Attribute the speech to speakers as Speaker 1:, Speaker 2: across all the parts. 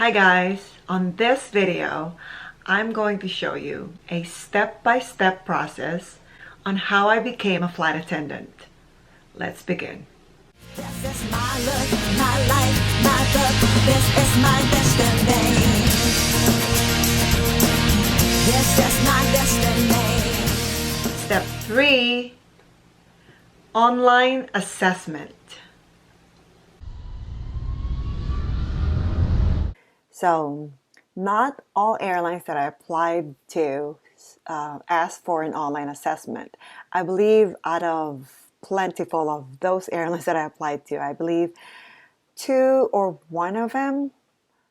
Speaker 1: Hi guys, on this video I'm going to show you a step-by-step process on how I became a flight attendant. Let's begin.
Speaker 2: This is my look, my life, my book. This is my destiny. This is my destiny.
Speaker 1: Step 3, online assessment. So, not all airlines that I applied to asked for an online assessment. I believe out of plentiful of those airlines that I applied to, I believe two or one of them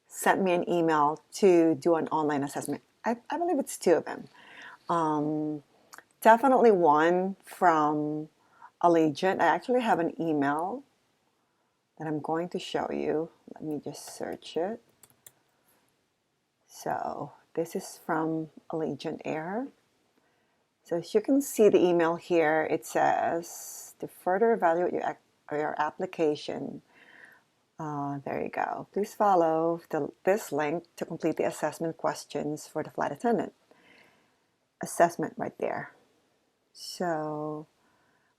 Speaker 1: sent me an email to do an online assessment. I believe it's two of them. Definitely one from Allegiant. I actually have an email that I'm going to show you. Let me just search it. So this is from Allegiant Air. So as you can see the email here, it says to further evaluate your application. There you go. Please follow this link to complete the assessment questions for the flight attendant. Assessment right there. So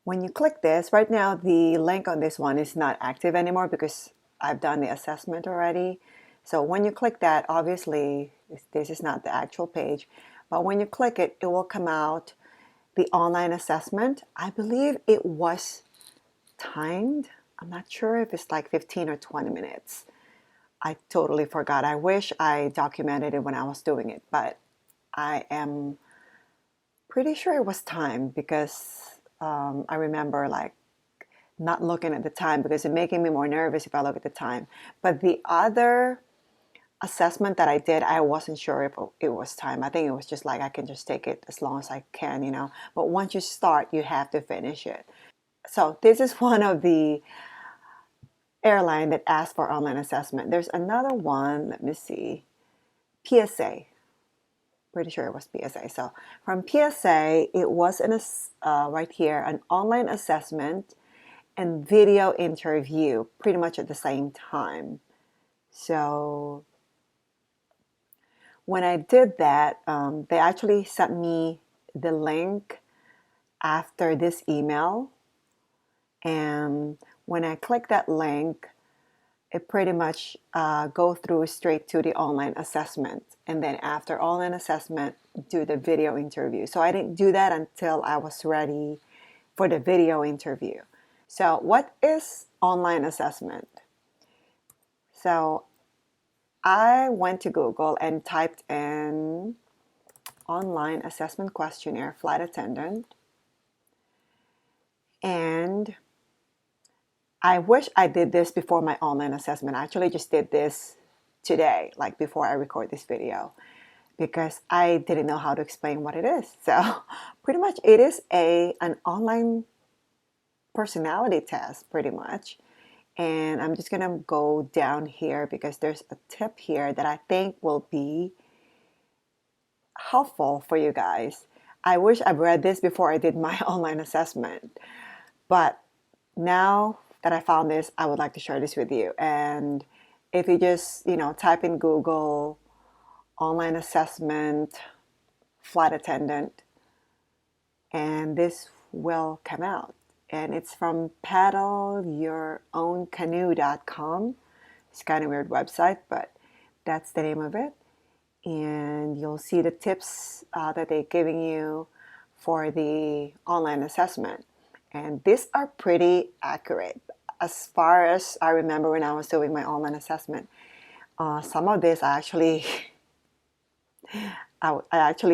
Speaker 1: when you click this, right now the link on this one is not active anymore because I've done the assessment already. So when you click that, obviously this is not the actual page, but when you click it, it will come out the online assessment. I believe it was timed. I'm not sure if it's like 15 or 20 minutes. I totally forgot. I wish I documented it when I was doing it, but I am pretty sure it was timed because I remember like not looking at the time because it's making me more nervous if I look at the time. But the other assessment that I did, I wasn't sure if it was time. I think it was just like I can just take it as long as I can, you know. But once you start, you have to finish it. So this is one of the airline that asked for online assessment. There's another one, let me see, PSA. Pretty sure it was PSA. So from PSA, it was right here, an online assessment and video interview pretty much at the same time. So when I did that, they actually sent me the link after this email. And when I click that link, it pretty much go through straight to the online assessment. And then after online assessment, do the video interview. So I didn't do that until I was ready for the video interview. So what is online assessment? So I went to Google and typed in online assessment questionnaire flight attendant. And I wish I did this before my online assessment. I actually just did this today, like before I record this video, because I didn't know how to explain what it is. So pretty much it is an online personality test, pretty much. And I'm just gonna go down here because there's a tip here that I think will be helpful for you guys. I wish I've read this before I did my online assessment, but now that I found this, I would like to share this with you. And if you just, type in Google online assessment flight attendant, and this will come out. And it's from paddleyourown.canoe.com. It's kind of a weird website, but that's the name of it. And you'll see the tips that they're giving you for the online assessment. And these are pretty accurate as far as I remember when I was doing my online assessment. Some of this I actually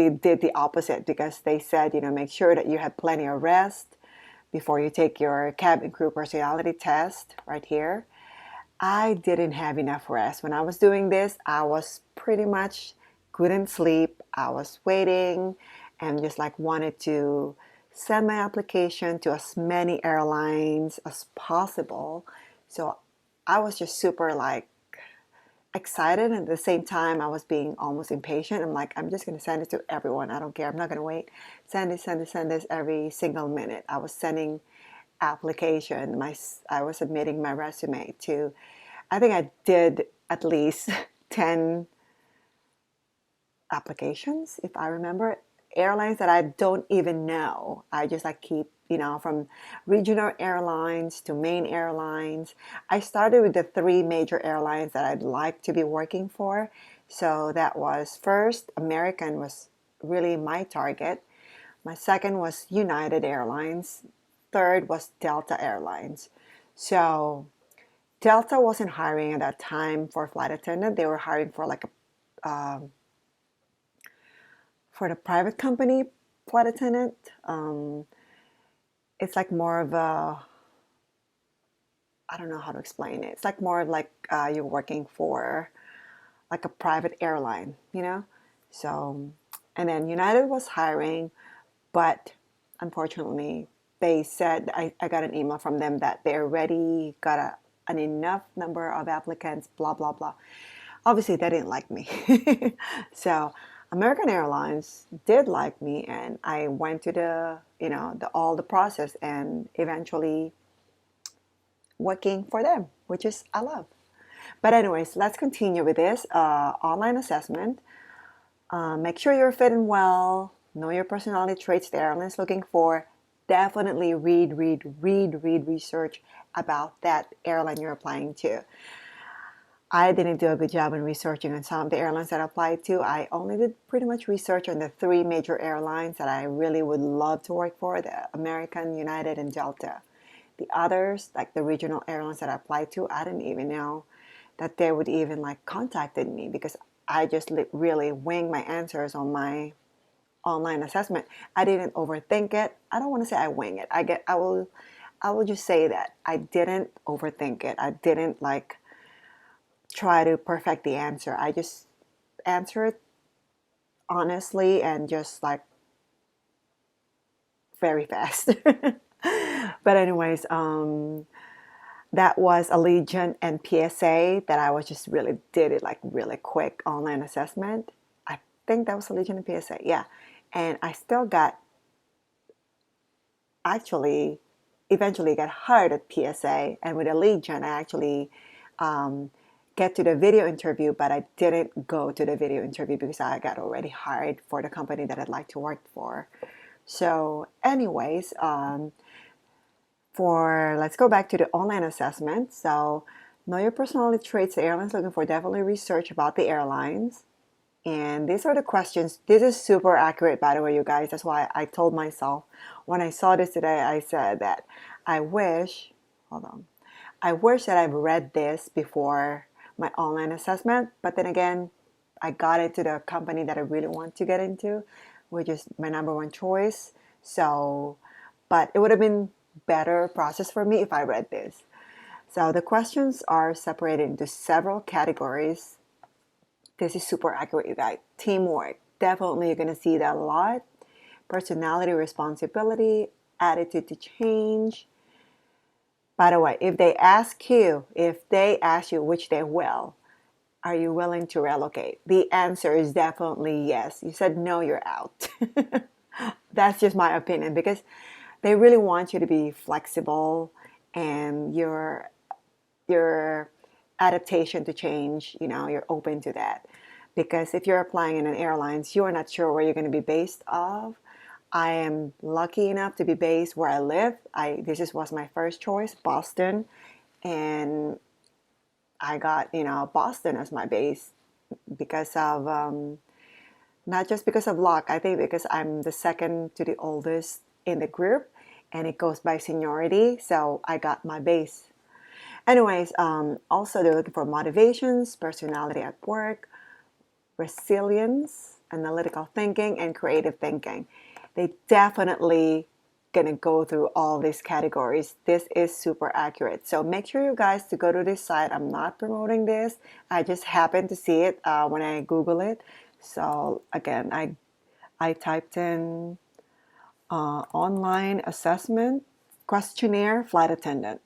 Speaker 1: did the opposite because they said, make sure that you have plenty of rest before you take your cabin crew personality test right here. I didn't have enough rest. When I was doing this, I was pretty much couldn't sleep. I was waiting and just like wanted to send my application to as many airlines as possible. So I was just super like excited, and at the same time I was being almost impatient. I'm like, I'm just going to send it to everyone. I don't care. I'm not going to wait. Send this every single minute. I was sending I was submitting my resume to, I think I did at least 10 applications, if I remember, airlines that I don't even know. I just like keep, from regional airlines to main airlines. I started with the three major airlines that I'd like to be working for. So that was first, American was really my target. My second was United Airlines. Third was Delta Airlines. So Delta wasn't hiring at that time for flight attendant. They were hiring for like for the private company flight attendant. It's like more of a, I don't know how to explain it. It's like more like you're working for like a private airline. So, and then United was hiring, but unfortunately, they said I got an email from them that they already got an enough number of applicants, blah, blah, blah. Obviously, they didn't like me. So American Airlines did like me, and I went to all the process and eventually working for them, which is I love. But anyways, let's continue with this online assessment. Make sure you're fitting well. Know your personality traits the airline's looking for. Definitely read research about that airline you're applying to. I didn't do a good job in researching on some of the airlines that I applied to. I only did pretty much research on the three major airlines that I really would love to work for, the American, United, and Delta. The others, like the regional airlines that I applied to, I didn't even know that they would even like contacted me because I just really winged my answers on my online assessment. I didn't overthink it. I don't want to say I wing it. I will just say that I didn't overthink it. I didn't like try to perfect the answer. I just answered honestly and just like very fast. But anyways, that was Allegiant and PSA that I was just really did it like really quick online assessment. I think that was Allegiant and PSA, yeah. And I still got actually eventually got hired at PSA, and with Allegiant I actually get to the video interview, but I didn't go to the video interview because I got already hired for the company that I'd like to work for. So anyways, let's go back to the online assessment. So know your personality traits the airline's looking for. Definitely research about the airlines. And these are the questions. This is super accurate, by the way, you guys. That's why I told myself when I saw this today, I said that I wish that I've read this before my online assessment. But then again, I got into the company that I really want to get into, which is my number one choice. So, but it would have been better process for me if I read this. So the questions are separated into several categories. This is super accurate, you guys. Teamwork. Definitely you're going to see that a lot. Personality, responsibility, attitude to change. By the way, if they ask you, which they will, are you willing to relocate? The answer is definitely yes. You said no, you're out. That's just my opinion because they really want you to be flexible and your adaptation to change, you're open to that. Because if you're applying in an airlines, you're not sure where you're going to be based off. I am lucky enough to be based where I live. This was my first choice, Boston, and I got Boston as my base because of not just because of luck. I think because I'm the second to the oldest in the group, and it goes by seniority. So I got my base. Anyways, also they're looking for motivations, personality at work, resilience, analytical thinking, and creative thinking. They definitely gonna go through all these categories. This is super accurate. So make sure you guys to go to this site. I'm not promoting this. I just happened to see it when I Google it. So again, I typed in online assessment questionnaire flight attendant.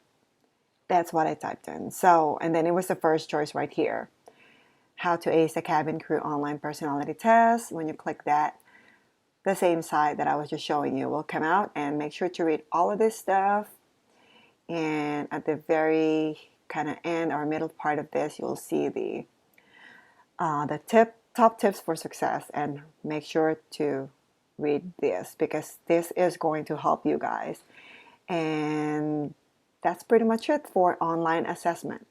Speaker 1: That's what I typed in. So, and then it was the first choice right here. How to ace a cabin crew online personality test. When you click that, the same site that I was just showing you will come out, and make sure to read all of this stuff. And at the very kind of end or middle part of this, you'll see the the top tips for success, and make sure to read this because this is going to help you guys. And that's pretty much it for online assessment.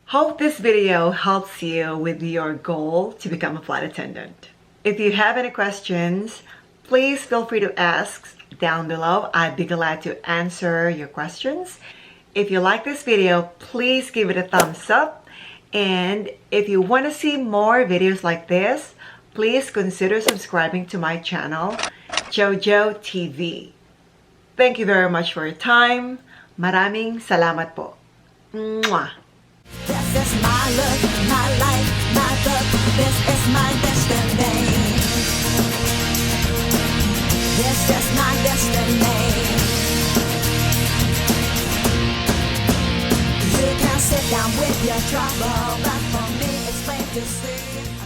Speaker 1: Hope this video helps you with your goal to become a flight attendant. If you have any questions, please feel free to ask down below. I'd be glad to answer your questions. If you like this video, please give it a thumbs up. And if you want to see more videos like this, please consider subscribing to my channel, JojoTV. Thank you very much for your time. Maraming salamat po. Mwah!
Speaker 2: This is my look, my life, my book. This is my destiny. This is my destiny. You can sit down with your trouble, but for me it's plain to see.